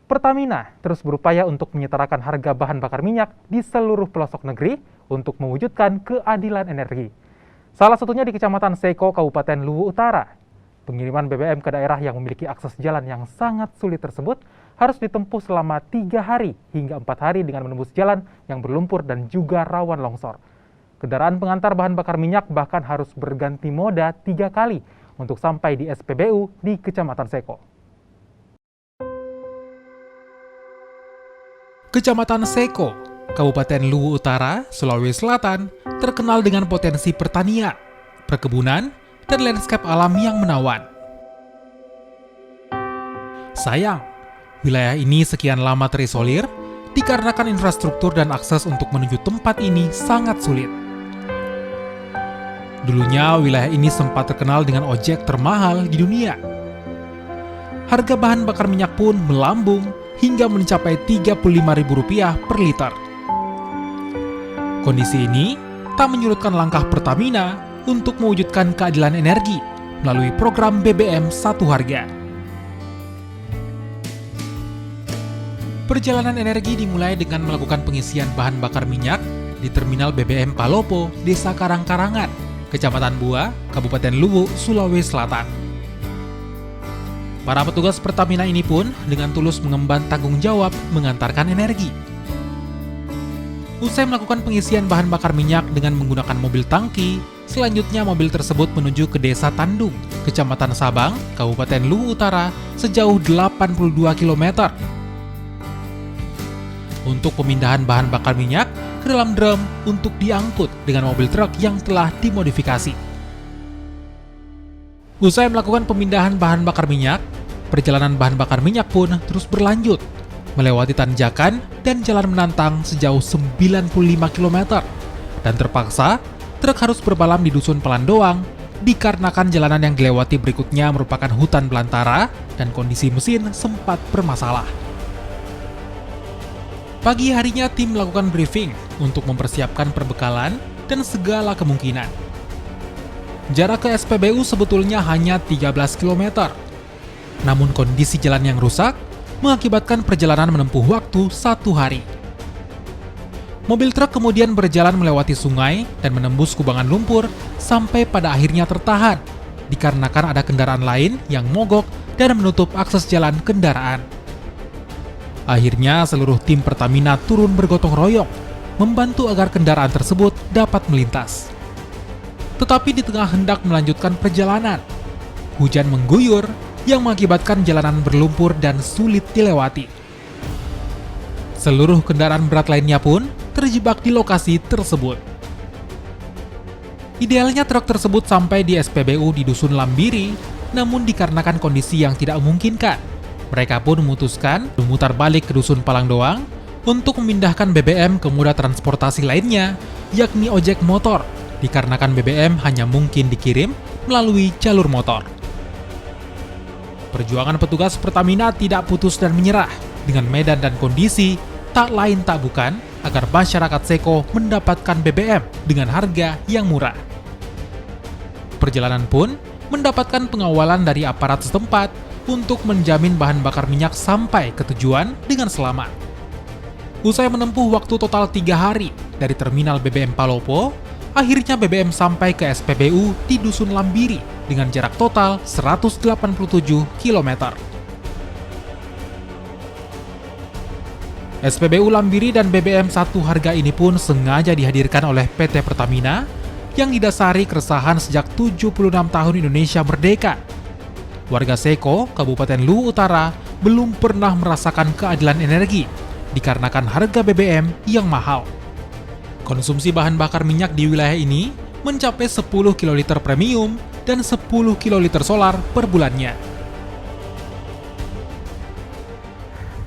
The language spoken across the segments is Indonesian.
Pertamina terus berupaya untuk menyetarakan harga bahan bakar minyak di seluruh pelosok negeri untuk mewujudkan keadilan energi. Salah satunya di Kecamatan Seko, Kabupaten Luwu Utara. Pengiriman BBM ke daerah yang memiliki akses jalan yang sangat sulit tersebut harus ditempuh selama 3 hari hingga 4 hari dengan menembus jalan yang berlumpur dan juga rawan longsor. Kendaraan pengantar bahan bakar minyak bahkan harus berganti moda 3 kali untuk sampai di SPBU di Kecamatan Seko. Kecamatan Seko, Kabupaten Luwu Utara, Sulawesi Selatan, terkenal dengan potensi pertanian, perkebunan, dan landscape alam yang menawan. Sayang, wilayah ini sekian lama terisolir dikarenakan infrastruktur dan akses untuk menuju tempat ini sangat sulit. Dulunya, wilayah ini sempat terkenal dengan ojek termahal di dunia. Harga bahan bakar minyak pun melambung hingga mencapai Rp35.000 per liter. Kondisi ini tak menyurutkan langkah Pertamina untuk mewujudkan keadilan energi melalui program BBM Satu Harga. Perjalanan energi dimulai dengan melakukan pengisian bahan bakar minyak di Terminal BBM Palopo, Desa Karang-Karangan, Kecamatan Bua, Kabupaten Luwu, Sulawesi Selatan. Para petugas Pertamina ini pun dengan tulus mengemban tanggung jawab mengantarkan energi. Usai melakukan pengisian bahan bakar minyak dengan menggunakan mobil tangki, selanjutnya mobil tersebut menuju ke Desa Tandung, Kecamatan Sabang, Kabupaten Luwu Utara sejauh 82 km. Untuk pemindahan bahan bakar minyak ke dalam drum untuk diangkut dengan mobil truk yang telah dimodifikasi. Usai melakukan pemindahan bahan bakar minyak, perjalanan bahan bakar minyak pun terus berlanjut, melewati tanjakan dan jalan menantang sejauh 95 km. Dan terpaksa, truk harus berbalam di Dusun Pelandoang, dikarenakan jalanan yang dilewati berikutnya merupakan hutan belantara dan kondisi mesin sempat bermasalah. Pagi harinya tim melakukan briefing untuk mempersiapkan perbekalan dan segala kemungkinan. Jarak ke SPBU sebetulnya hanya 13 km. Namun kondisi jalan yang rusak mengakibatkan perjalanan menempuh waktu 1 hari. Mobil truk kemudian berjalan melewati sungai dan menembus kubangan lumpur sampai pada akhirnya tertahan dikarenakan ada kendaraan lain yang mogok dan menutup akses jalan kendaraan. Akhirnya seluruh tim Pertamina turun bergotong royong membantu agar kendaraan tersebut dapat melintas. Tetapi di tengah hendak melanjutkan perjalanan, hujan mengguyur yang mengakibatkan jalanan berlumpur dan sulit dilewati. Seluruh kendaraan berat lainnya pun terjebak di lokasi tersebut. Idealnya truk tersebut sampai di SPBU di Dusun Lambiri, namun dikarenakan kondisi yang tidak memungkinkan, mereka pun memutuskan memutar balik ke Dusun Palangdoang untuk memindahkan BBM ke moda transportasi lainnya, yakni ojek motor, dikarenakan BBM hanya mungkin dikirim melalui jalur motor. Perjuangan petugas Pertamina tidak putus dan menyerah dengan medan dan kondisi tak lain tak bukan agar masyarakat Seko mendapatkan BBM dengan harga yang murah. Perjalanan pun mendapatkan pengawalan dari aparat setempat untuk menjamin bahan bakar minyak sampai ke tujuan dengan selamat. Usai menempuh waktu total 3 hari dari Terminal BBM Palopo, akhirnya BBM sampai ke SPBU di Dusun Lambiri dengan jarak total 187 km. SPBU Lambiri dan BBM Satu Harga ini pun sengaja dihadirkan oleh PT Pertamina yang didasari keresahan sejak 76 tahun Indonesia merdeka. Warga Seko, Kabupaten Luwu Utara, belum pernah merasakan keadilan energi dikarenakan harga BBM yang mahal. Konsumsi bahan bakar minyak di wilayah ini mencapai 10 kiloliter premium dan 10 kiloliter solar per bulannya.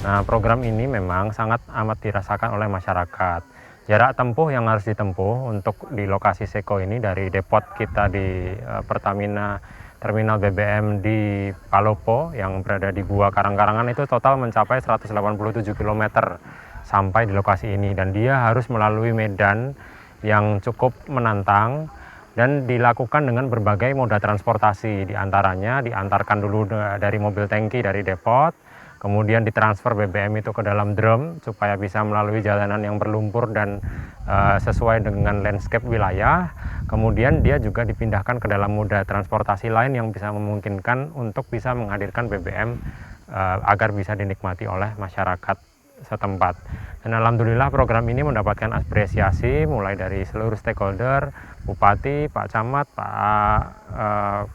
Nah, program ini memang sangat amat dirasakan oleh masyarakat. Jarak tempuh yang harus ditempuh untuk di lokasi Seko ini dari depot kita di Pertamina Terminal BBM di Palopo yang berada di Bua Karang-Karangan itu total mencapai 187 km sampai di lokasi ini, dan dia harus melalui medan yang cukup menantang dan dilakukan dengan berbagai moda transportasi, diantaranya diantarkan dulu dari mobil tangki dari depot, kemudian ditransfer BBM itu ke dalam drum supaya bisa melalui jalanan yang berlumpur dan sesuai dengan landscape wilayah. Kemudian dia juga dipindahkan ke dalam moda transportasi lain yang bisa memungkinkan untuk bisa menghadirkan BBM agar bisa dinikmati oleh masyarakat setempat. Dan alhamdulillah program ini mendapatkan apresiasi mulai dari seluruh stakeholder, Bupati, Pak Camat, Pak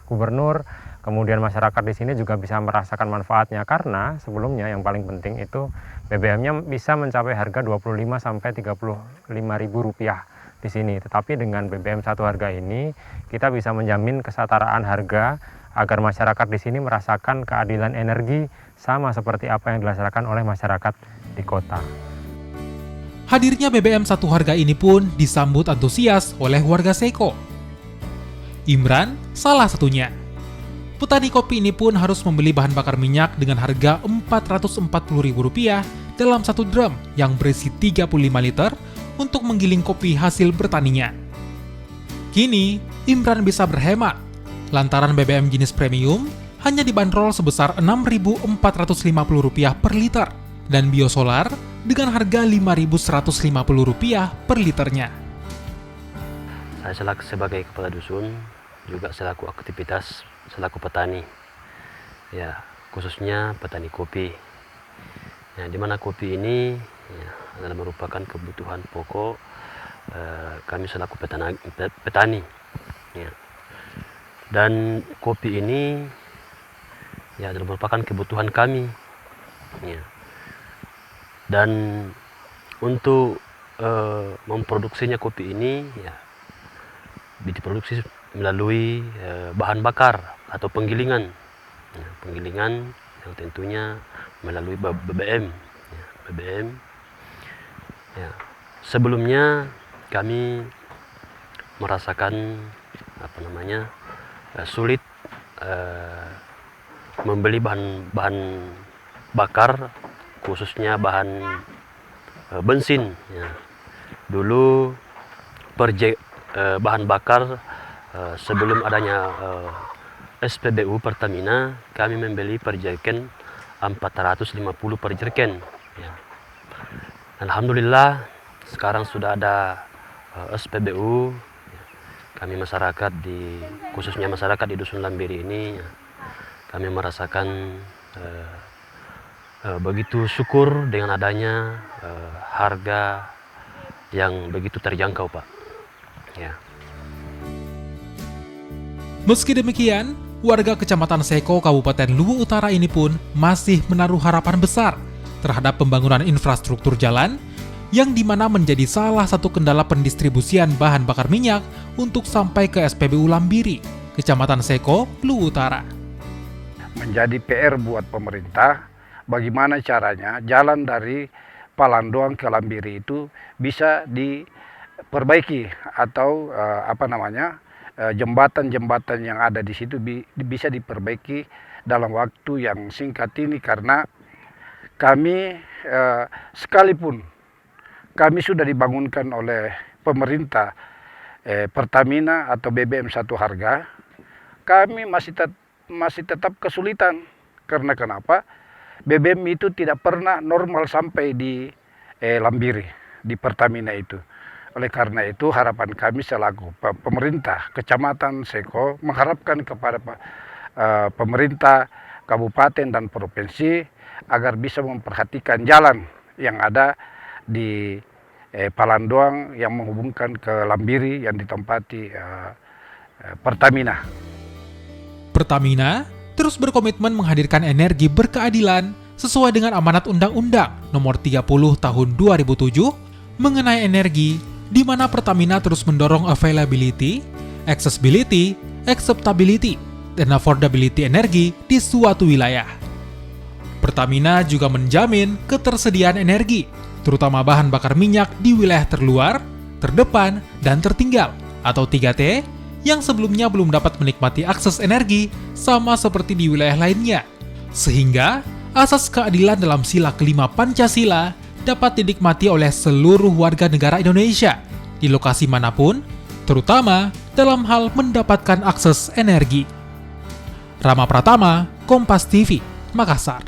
Gubernur, kemudian masyarakat di sini juga bisa merasakan manfaatnya karena sebelumnya yang paling penting itu BBM-nya bisa mencapai harga 25 sampai 35.000 rupiah di sini. Tetapi dengan BBM satu harga ini kita bisa menjamin kesetaraan harga agar masyarakat di sini merasakan keadilan energi sama seperti apa yang dirasakan oleh masyarakat di kota. Hadirnya BBM satu harga ini pun disambut antusias oleh warga Seko. Imran salah satunya. Petani kopi ini pun harus membeli bahan bakar minyak dengan harga Rp440.000 dalam satu drum yang berisi 35 liter untuk menggiling kopi hasil bertaninya. Kini, Imran bisa berhemat lantaran BBM jenis premium hanya dibanderol sebesar Rp6.450 per liter dan biosolar dengan harga Rp5.150 per liternya. Saya sebagai kepala dusun juga selaku aktivitas selaku petani, ya khususnya petani kopi. Ya, di mana kopi ini ya, adalah merupakan kebutuhan pokok kami selaku petani. Ya. Dan kopi ini ya adalah merupakan kebutuhan kami. Ya. Dan untuk memproduksinya kopi ini ya diproduksi melalui bahan bakar atau penggilingan. Ya, penggilingan yang tentunya melalui BBM. Ya, BBM. Ya. Sebelumnya kami merasakan sulit membeli bahan bakar, khususnya bahan bensin. Ya. Dulu bahan bakar sebelum adanya SPBU Pertamina, kami membeli per jerigen 450 per jerigen. Ya. Alhamdulillah sekarang sudah ada SPBU. Kami masyarakat khususnya masyarakat di Dusun Lambiri ini, kami merasakan begitu syukur dengan adanya harga yang begitu terjangkau, Pak. Ya. Meski demikian, warga Kecamatan Seko, Kabupaten Luwu Utara ini pun masih menaruh harapan besar terhadap pembangunan infrastruktur jalan yang dimana menjadi salah satu kendala pendistribusian bahan bakar minyak untuk sampai ke SPBU Lambiri, Kecamatan Seko, Luwu Utara. Menjadi PR buat pemerintah, bagaimana caranya jalan dari Palandoang ke Lambiri itu bisa diperbaiki atau jembatan-jembatan yang ada di situ bisa diperbaiki dalam waktu yang singkat ini, karena kami sekalipun kami sudah dibangunkan oleh pemerintah Pertamina atau BBM satu harga, kami masih tetap kesulitan. Karena kenapa? BBM itu tidak pernah normal sampai di Lambiri, di Pertamina itu. Oleh karena itu harapan kami selaku pemerintah Kecamatan Seko mengharapkan kepada pemerintah kabupaten dan provinsi agar bisa memperhatikan jalan yang ada di Palandoang yang menghubungkan ke Lambiri yang ditempati Pertamina. Pertamina terus berkomitmen menghadirkan energi berkeadilan sesuai dengan amanat Undang-Undang Nomor 30 Tahun 2007 mengenai energi, di mana Pertamina terus mendorong availability, accessibility, acceptability, dan affordability energi di suatu wilayah. Pertamina juga menjamin ketersediaan energi, terutama bahan bakar minyak di wilayah terluar, terdepan, dan tertinggal atau 3T yang sebelumnya belum dapat menikmati akses energi sama seperti di wilayah lainnya. Sehingga asas keadilan dalam sila kelima Pancasila dapat dinikmati oleh seluruh warga negara Indonesia di lokasi manapun, terutama dalam hal mendapatkan akses energi. Rama Pratama, Kompas TV, Makassar.